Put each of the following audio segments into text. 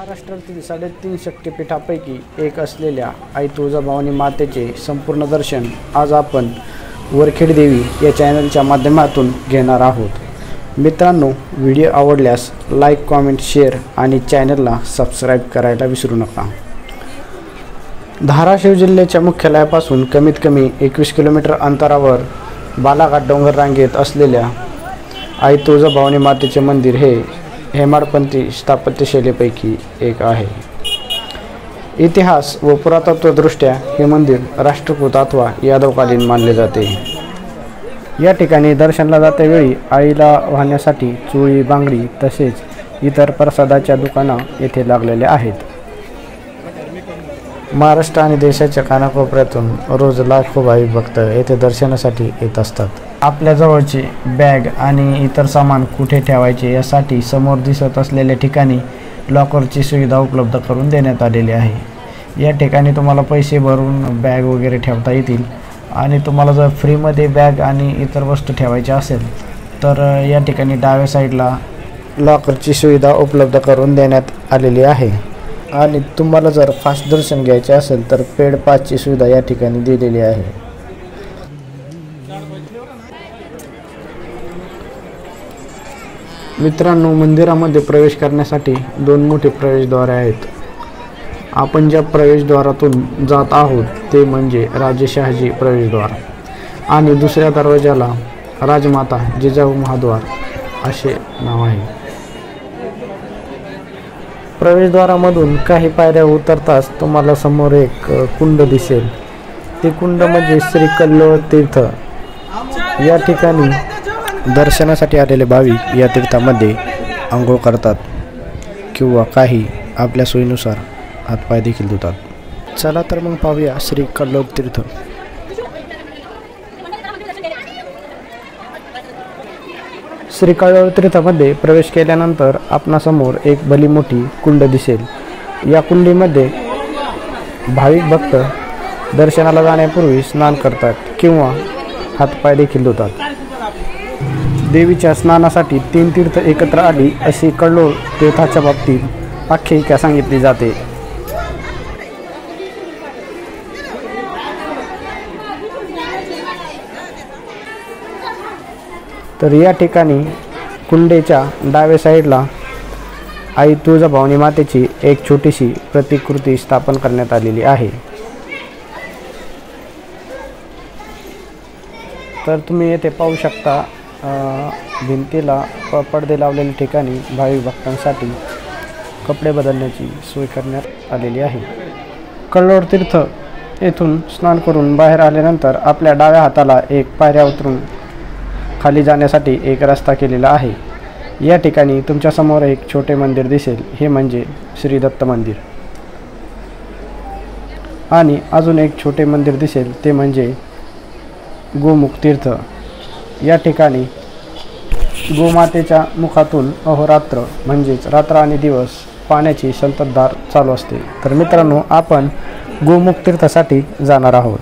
महाराष्ट्रातील 3.5 शक्तिपीठापैकी एक असलेल्या आई तुळजाभवानी मातेचे संपूर्ण दर्शन आज आपण वरखेड देवी या चॅनलच्या माध्यमातून घेणार आहोत। मित्रांनो, व्हिडिओ आवडल्यास लाईक, कॉमेंट, शेअर आणि चॅनलला सबस्क्राईब करायला विसरू नका। धाराशिव जिल्ह्याच्या मुख्यालयापासून कमीत कमी 21 किलोमीटर अंतरावर बालाघाट डोंगर रांगेत असलेल्या आई तुळजाभवानी मातेचे मंदिर हे हेमाडपंथी स्थापत्यशैलीपैकी एक आहे। इतिहास व पुरातत्वदृष्ट्या हे मंदिर राष्ट्रकूट अथवा यादवकालीन मानले जाते। या ठिकाणी दर्शनाला जातेवेळी आईला वाहण्यासाठी चोळी, बांगडी तसेच इतर प्रसादाच्या दुकाना येथे लागलेल्या आहेत। महाराष्ट्र आणि देशाच्या कानाकोपऱ्यातून रोज लाखो भाविक भक्त येथे दर्शनासाठी येत असतात। आपल्या जवळचे बॅग आणि इतर सामान कुठे ठेवायचे यासाठी समोर दिसत असलेल्या ठिकाणी लॉकरची सुविधा उपलब्ध करून देण्यात आलेली आहे। या ठिकाणी तुम्हाला पैसे भरून बॅग वगैरे ठेवता येतील आणि तुम्हाला जर फ्रीमध्ये बॅग आणि इतर वस्तू ठेवायची असेल तर या ठिकाणी डाव्या साईडला लॉकरची सुविधा उपलब्ध करून देण्यात आलेली आहे। आणि तुम्हाला जर फास्ट दर्शन घ्यायचे असेल तर पेड पासची सुविधा या ठिकाणी दिलेली आहे। मित्रांनो, मंदिरामध्ये प्रवेश करण्यासाठी 2 मोठे प्रवेशद्वार आहेत। आपण ज्या प्रवेशद्वारातून जात आहोत ते म्हणजे राजेशहाजी प्रवेशद्वार आणि दुसऱ्या दरवाजाला राजमाता जिजाऊ महाद्वार असे नाव आहे। प्रवेशद्वारामधून काही पायऱ्या उतरताच तुम्हाला समोर एक कुंड दिसेल। ते कुंड म्हणजे श्री कल्लोळ तीर्थ। या ठिकाणी दर्शनासाठी आलेले भाविक या तीर्थामध्ये आंघोळ करतात किंवा काही आपल्या सोयीनुसार हातपाय देखील धुतात। चला तर मग पाहूया श्री कल्लोळ तीर्थ। श्री कल्लोळ तीर्थामध्ये प्रवेश केल्यानंतर आपणासमोर एक भली मोठी कुंड दिसेल। या कुंडीमध्ये भाविक भक्त दर्शनाला जाण्यापूर्वी स्नान करतात किंवा हातपाय देखील धुतात। देवीच्या स्नानासाठी 3 तीर्थ एकत्र आली अशी कल्लोळ तीर्थाच्या बाबतीत आख्यायिका सांगितली जाते। तर या ठिकाणी कुंडेच्या डाव्या साईडला आई तुळजाभवानी मातेची एक छोटीशी प्रतिकृती स्थापन करण्यात आलेली आहे। तर तुम्ही येथे पाहू शकता भिंतीला पडदे लावलेल्या ठिकाणी भाविक भक्तांसाठी कपडे बदलण्याची सोय करण्यात आलेली आहे। कल्लोळ तीर्थ येथून स्नान करून बाहेर आल्यानंतर आपल्या डाव्या हाताला एक पायऱ्या उतरून खाली जाण्यासाठी एक रस्ता केलेला आहे। या ठिकाणी तुमच्यासमोर एक छोटे मंदिर दिसेल, हे म्हणजे श्री दत्त मंदिर। आणि अजून एक छोटे मंदिर दिसेल ते म्हणजे गोमुख तीर्थ। या ठिकाणी गोमातेच्या मुखातून अहोरात्र म्हणजेच रात्र आणि दिवस पाण्याची संततधार चालू असते। तर मित्रांनो, आपण गोमुख तीर्थासाठी जाणार आहोत।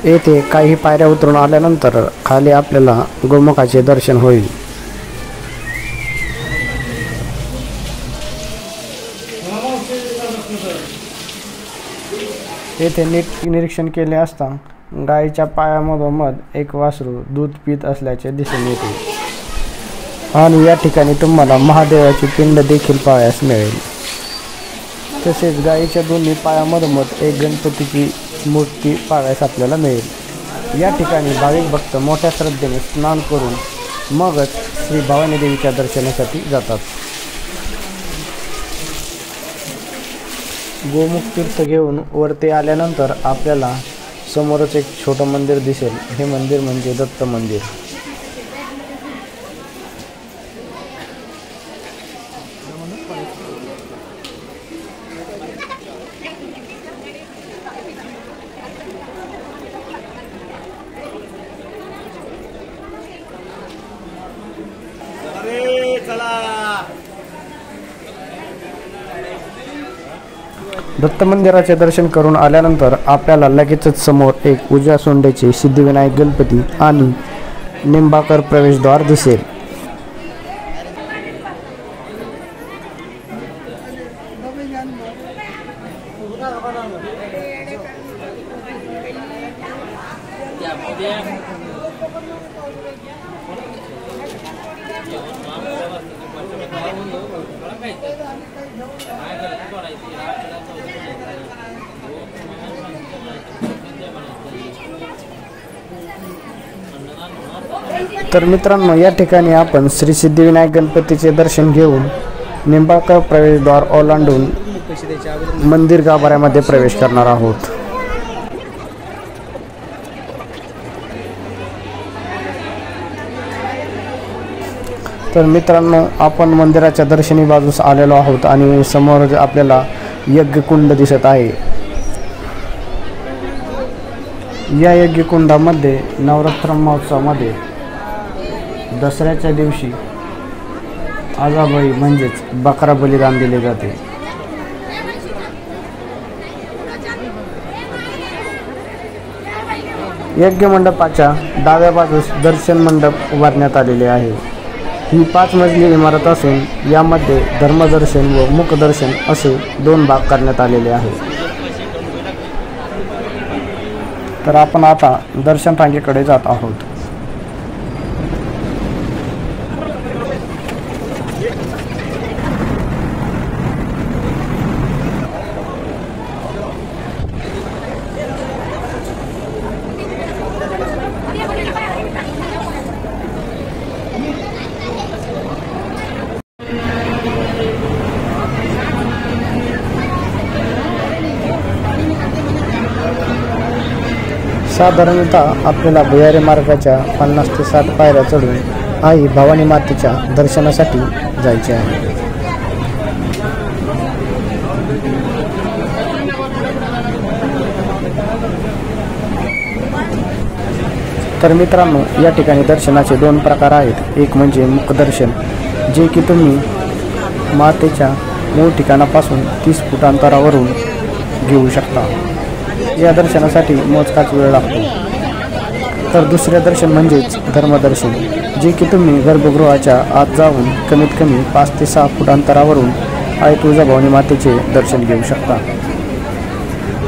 येथे काही पायऱ्या उतरून आल्यानंतर खाली आपल्याला गोमुखाचे दर्शन होईल। येथे नीट निरीक्षण केले असता गायीच्या पायामधोमध एक वासरू दूध पीत असल्याचे दिसून येते आणि या ठिकाणी तुम्हाला महादेवाची पिंड देखील पाहायला मिळेल। तसेच गायीच्या दोन्ही पायामधोमध एक गणपतीची मूर्ती पाहायला आपल्याला मिळेल। या ठिकाणी भाविक भक्त मोठ्या श्रद्धेने स्नान करून मगच श्री भवानी देवीच्या दर्शनासाठी जातात। गोमुख तीर्थ घेऊन वरती आल्यानंतर आपल्याला समोरच एक छोटं मंदिर दिसेल। हे मंदिर म्हणजे दत्त मंदिर। दत्त मंदिराचे दर्शन करून आल्यानंतर आपल्याला लगेचच समोर एक उजव्या सोंडेचे सिद्धिविनायक गणपती आणि निंबाकर प्रवेशद्वार दिसेल. तर मित्रांनो, या ठिकाणी आपण श्री सिद्धिविनायक गणपतीचे दर्शन घेऊन निंबाळकर प्रवेशद्वार ओलांडून मंदिर गाभाऱ्यामध्ये प्रवेश करणार आहोत. तर मित्रांनो, आपण मंदिराच्या दर्शनी बाजूस आलेलो आहोत आणि समोर आपल्याला यज्ञकुंड दिसत आहे. या यज्ञकुंडामध्ये नवरात्र महोत्सवामध्ये दसऱ्याच्या दिवशी आजाबळी म्हणजेच बकरा बलिदान दिले जाते. यज्ञ मंडपाच्या डाव्या बाजूस दर्शन मंडप उभारण्यात आलेले आहे. ही 5 मजली इमारत असून यामध्ये धर्मदर्शन व मुखदर्शन असे 2 भाग करण्यात आलेले आहेत. तर आपण आता दर्शन रांगेकडे जात आहोत. साधारणतः आपल्याला भुयारी मार्गाच्या 50 ते 60 पायऱ्या चढून आई भवानी मातेच्या दर्शनासाठी जायचे आहे. तर मित्रांनो, या ठिकाणी दर्शनाचे 2 प्रकार आहेत. एक म्हणजे मुखदर्शन, जे की तुम्ही मातेच्या मूळ ठिकाणापासून 30 फूट अंतरावरून घेऊ शकता. या दर्शनासाठी मोजकाच वेळ लागतो. तर दुसरे दर्शन म्हणजेच धर्मदर्शन, जे की तुम्ही गर्भगृहाच्या आत जाऊन कमीत कमी 5 ते 6 फूट अंतरावरून आई तुळजाभवानी मातेचे दर्शन घेऊ शकता.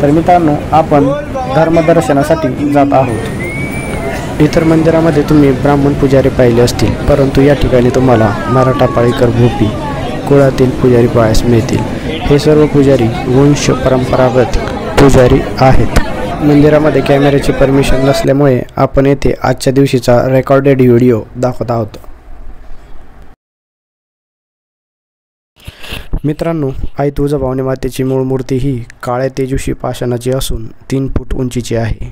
तर मित्रांनो, आपण धर्मदर्शनासाठी जात आहोत. इतर मंदिरामध्ये तुम्ही ब्राह्मण पुजारी पाहिले असतील, परंतु या ठिकाणी तुम्हाला मराठा पाळीकर भोपी कुळातील पुजारी पाहायस मिळतील. हे सर्व पुजारी वंश परंपरागत पुजारी आहेत. मंदिरामध्ये कॅमेऱ्याची परमिशन नसल्यामुळे आपण येथे आजच्या दिवशीचा रेकॉर्डेड व्हिडिओ दाखवत आहोत. मित्रांनो, आई तुळजाभवानी मातेची मूळ मूर्ती ही काळ्या तेजुशी पाषाणाची असून 3 फूट उंचीची आहे.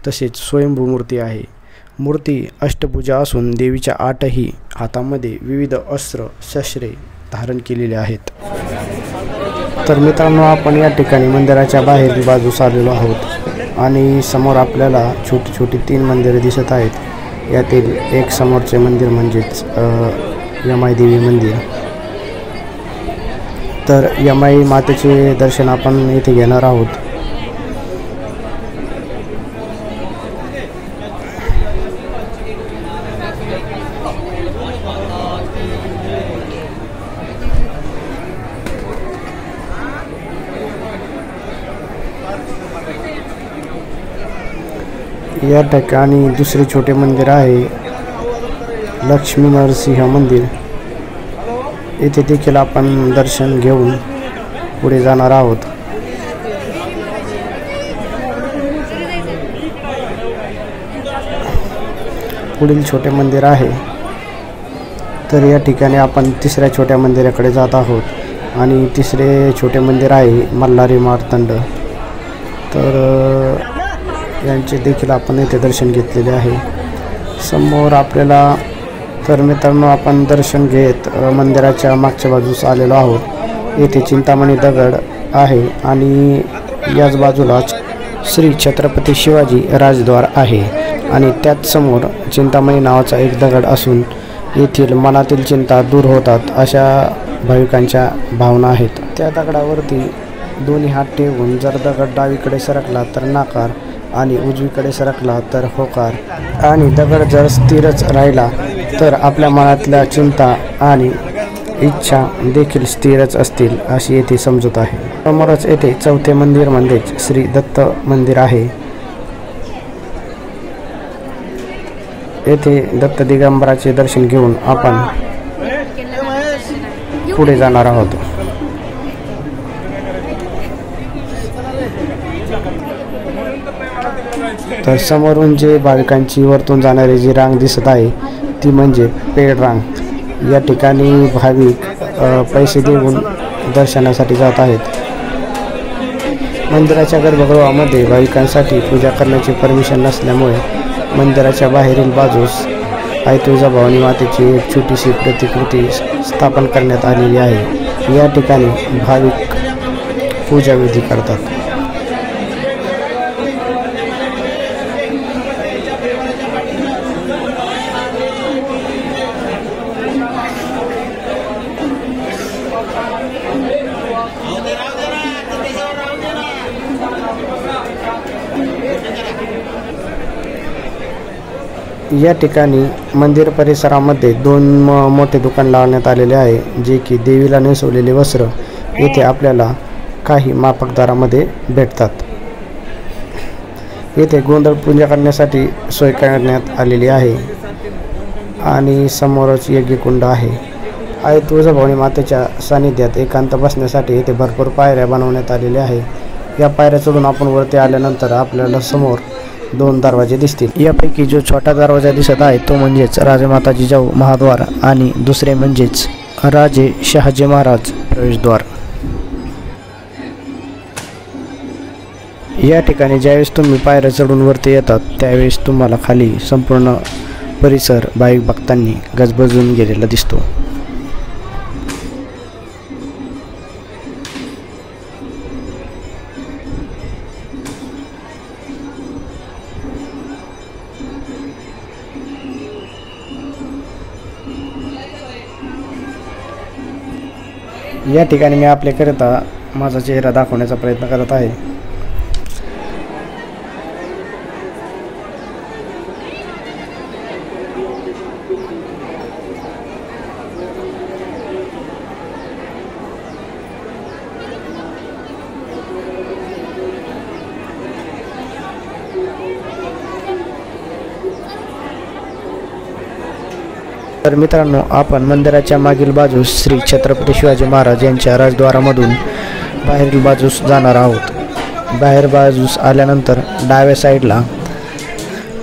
तसेच स्वयंभू मूर्ती आहे. मूर्ती अष्टभुजा असून देवीच्या 8ही हातामध्ये विविध अस्त्र शस्त्रे धारण केलेले आहेत. तर मित्रांनो, आपण या ठिकाणी मंदिराच्या बाहेर बाजूस आलेलो आहोत आणि समोर आपल्याला छोटी छोटी 3 मंदिरे दिसत आहेत. यातील एक समोरचे मंदिर म्हणजेच यमाई देवी मंदिर. तर यमाई मातेचे दर्शन आपण येथे घेणार आहोत. या ठिकाणी दुसरे छोटे मंदिर आहे लक्ष्मी नरसिंह मंदिर. येथे देखील आपण दर्शन घेऊन पुढे जाणार आहोत. पुढील छोटे मंदिर आहे. तर या ठिकाणी आपण तिसऱ्या छोट्या मंदिराकडे जात आहोत आणि तिसरे छोटे मंदिर आहे मल्हारी मार्तंड. तर यांचे देखील आपण येथे दर्शन घेतलेले आहे. समोर आपल्याला, तर मित्रांनो, आपण दर्शन घेत मंदिराच्या मागच्या बाजूस आलेलो आहोत. येथे चिंतामणी दगड आहे आणि याच बाजूलाच श्री छत्रपती शिवाजी राजद्वार आहे आणि त्याच समोर चिंतामणी नावाचा एक दगड असून येथील मनातील चिंता दूर होतात अशा भाविकांच्या भावना आहेत। त्या दगडावरती दोन्ही हात ठेवून जर दगड डावीकडे सरकला तर नाकार आणि उजवीकडे सरकला तर होकार आणि दगड जर स्थिरच राहिला तर आपल्या मनातल्या चिंता आणि इच्छा देखील स्थिरच असतील अशी येथे समजूत आहे। समोरच येथे चौथे मंदिर म्हणजेच श्री दत्त मंदिर आहे। येथे दत्त दिगंबराचे दर्शन घेऊन आपण पुढे जाणार आहोत। तर समोरून जे भाविकांची वरतून जाणारी जी रांग दिसत आहे ती म्हणजे पेड रांग। या ठिकाणी भाविक पैसे देऊन दर्शनासाठी जात आहेत। मंदिराच्या गर्भगृहामध्ये भाविकांसाठी पूजा करण्याची परमिशन नसल्यामुळे मंदिराच्या बाहेरील बाजूस आई तुळजाभवानी मातेची एक छोटीशी प्रतिकृती स्थापन करण्यात आलेली आहे। या ठिकाणी भाविक पूजाविधी करतात। या ठिकाणी मंदिर परिसरामध्ये दोन मोठे दुकान लावण्यात आलेले आहे, जे की देवीला नेसवलेले वस्त्र येथे आपल्याला काही माफक दरामध्ये भेटतात। येथे गोंधळ पूजा करण्यासाठी सोय करण्यात आलेली आहे आणि समोरच यज्ञकुंड आहे। आई तुळजाभवानी मातेच्या सानिध्यात एकांत बसण्यासाठी येथे भरपूर पायऱ्या बनवण्यात आलेल्या आहे। या पायऱ्या चढून आपण वरती आल्यानंतर आपल्याला समोर दोन दरवाजे दिसतील। यापैकी जो छोटा दरवाजा दिसत आहे तो म्हणजेच राजमाता जिजाऊ महाद्वार आणि दुसरे म्हणजेच राजे शहाजी महाराज प्रवेशद्वार। या ठिकाणी ज्यावेळेस तुम्ही पायऱ्या चढून वरती येतात त्यावेळेस तुम्हाला खाली संपूर्ण परिसर भाविक भक्तांनी गजबजून गेलेला दिसतो। या ठिकाणी मी आपल्याकरिता माझा चेहरा दाखवण्याचा प्रयत्न करत आहे। तर मित्रांनो, आपण मंदिराच्या मागील बाजूस श्री छत्रपती शिवाजी महाराज यांच्या राजद्वारामधून बाहेरील बाजूस जाणार आहोत। बाहेर बाजूस आल्यानंतर डाव्या साईडला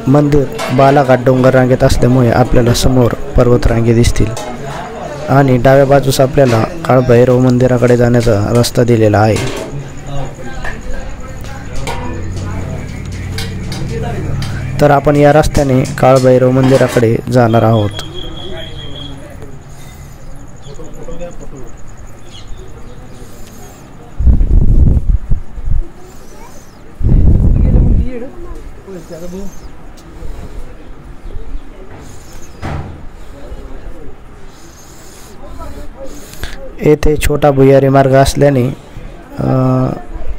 मंदिर बालाघाट डोंगर रांगेत असल्यामुळे आपल्याला समोर पर्वतरांगे दिसतील आणि डाव्या बाजूस आपल्याला काळभैरव मंदिराकडे जाण्याचा रस्ता दिलेला आहे। तर आपण या रस्त्याने काळभैरव मंदिराकडे जाणार आहोत। येथे छोटा भुयारी मार्ग असल्याने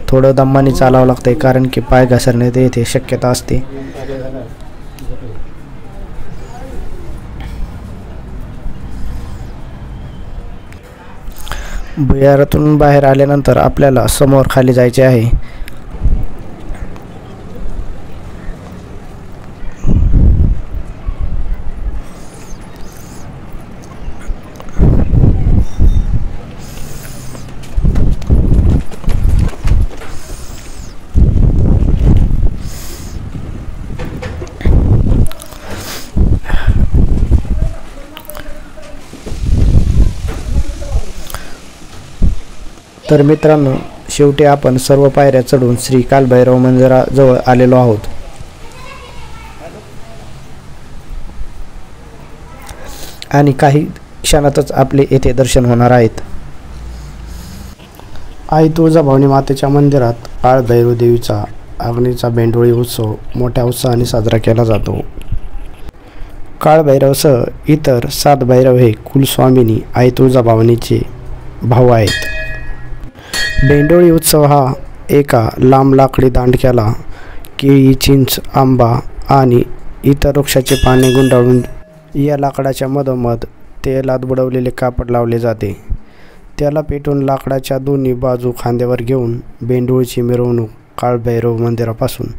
थोडं दमाने चालावं लागतंय, कारण की पाय घसरण्याची येथे शक्यता असते। भुयारातून बाहेर आल्यानंतर आपल्याला समोर खाली जायचे आहे। तर मित्रांनो, शेवटी आपण सर्व पायऱ्या चढून श्री कालभैरव मंदिराजवळ आलेलो आहोत आणि काही क्षणातच आपले येथे दर्शन होणार आहेत। आई तुळजाभवानी मातेच्या मंदिरात काळभैरव देवीचा अग्नीचा बेंडोळी उत्सव मोठ्या उत्साहाने साजरा केला जातो। काळभैरवसह इतर 7 भैरव हे कुलस्वामिनी आई तुळजाभवानीचे भाऊ आहेत. बेंडोळी उत्सव हा एका लांब लाकडी दांडक्याला केळी, चिंच, आंबा आणि इतर वृक्षाचे पाने गुंडाळून या लाकडाच्या मधोमध तेलात बुडवलेले कापड लावले जाते. त्याला पेटून लाकडाच्या दोन्ही बाजू खांद्यावर घेऊन बेंडोळीची मिरवणूक काळभैरव मंदिरापासून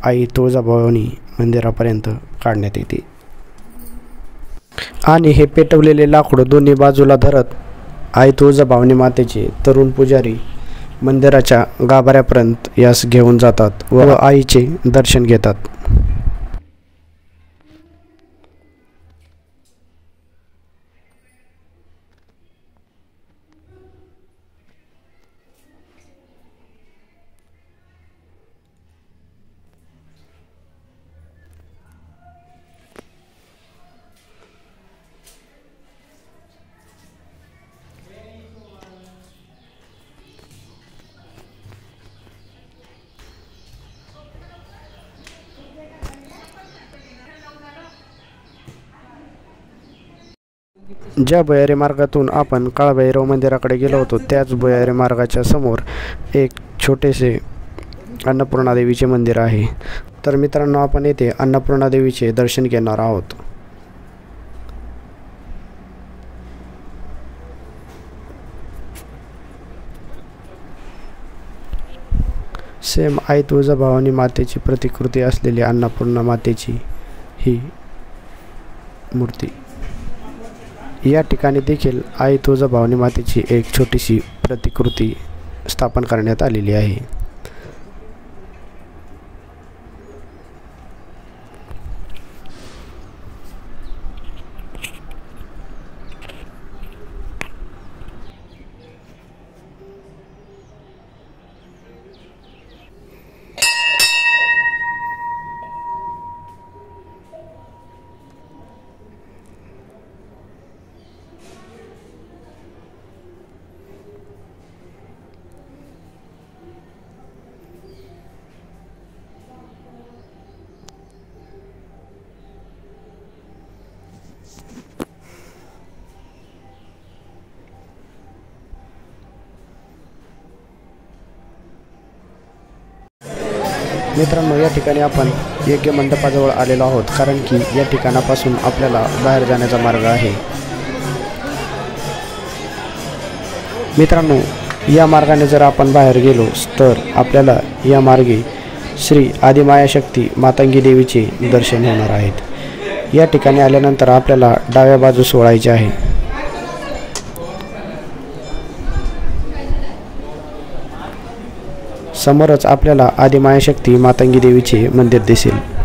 आई तुळजाभवानी मंदिरापर्यंत काढण्यात येते. आणि हे पेटवलेले लाकूड दोन्ही बाजूला धरत आई तुळजाभवानी मातेचे तरुण पुजारी मंदिराच्या गाभाऱ्यापर्यंत यास घेऊन जातात व आईचे दर्शन घेतात. ज्या भुयारी मार्गातून आपण काळभैरव मंदिराकडे गेलो होतो त्याच भुयारी मार्गाच्या समोर एक छोटेसे अन्नपूर्णा देवीचे मंदिर आहे. तर मित्रांनो, आपण येथे अन्नपूर्णा देवीचे दर्शन घेणार आहोत. सेम आई तुळजाभवानी मातेची प्रतिकृती असलेली अन्नपूर्णा मातेची ही मूर्ती. या ठिकाणी देखील आई तुळजाभवानी मातेची एक छोटीशी प्रतिकृती स्थापन करण्यात आलेली आहे. मित्रांनो, या ठिकाणी आपण यज्ञ मंडपाजवळ आलेलो आहोत, कारण की या ठिकाणापासून आपल्याला बाहेर जाण्याचा मार्ग आहे. मित्रांनो, या मार्गाने जर आपण बाहेर गेलो तर आपल्याला या मार्गे श्री आदिमायाशक्ती मातंगी देवीचे दर्शन होणार आहेत. या ठिकाणी आल्यानंतर आपल्याला डाव्या बाजूस वळायचे आहे. समोरच आपल्याला आदिमायाशक्ती मातंगी देवीचे मंदिर दिसेल.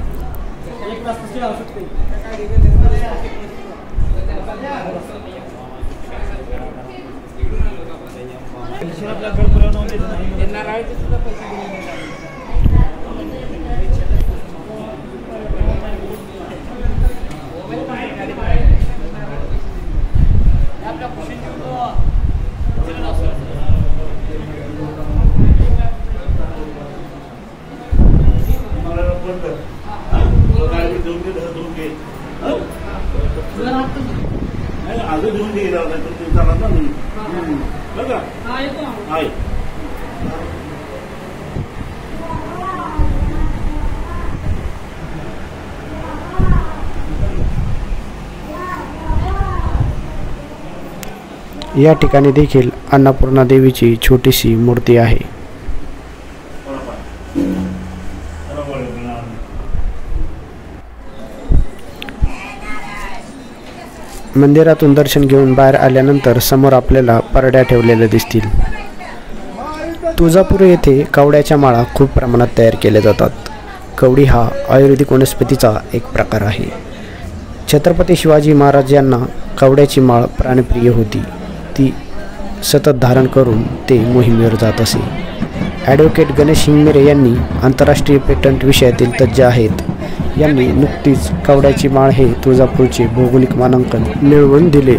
या ठिकाणी देखील अन्नपूर्णा देवीची छोटीशी मूर्ती आहे. मंदिरातून दर्शन घेऊन बाहेर आल्यानंतर समोर आपल्याला परड्या ठेवलेल्या दिसतील. तुळजापूर येथे कवड्याच्या माळा खूप प्रमाणात तयार केल्या जातात. कवडी हा आयुर्वेदिक वनस्पतीचा एक प्रकार आहे. छत्रपती शिवाजी महाराज यांना कवड्याची माळ प्राणप्रिय होती. ती सतत धारण करून ते मोहिमेवर जात असे. ॲडव्होकेट गणेश हिंगमिरे यांनी आंतरराष्ट्रीय पेटंट विषयातील तज्ज्ञ आहेत. यांनी नुकतीच कवड्याची माळ हे तुळजापूरचे भौगोलिक मानांकन मिळवून दिले.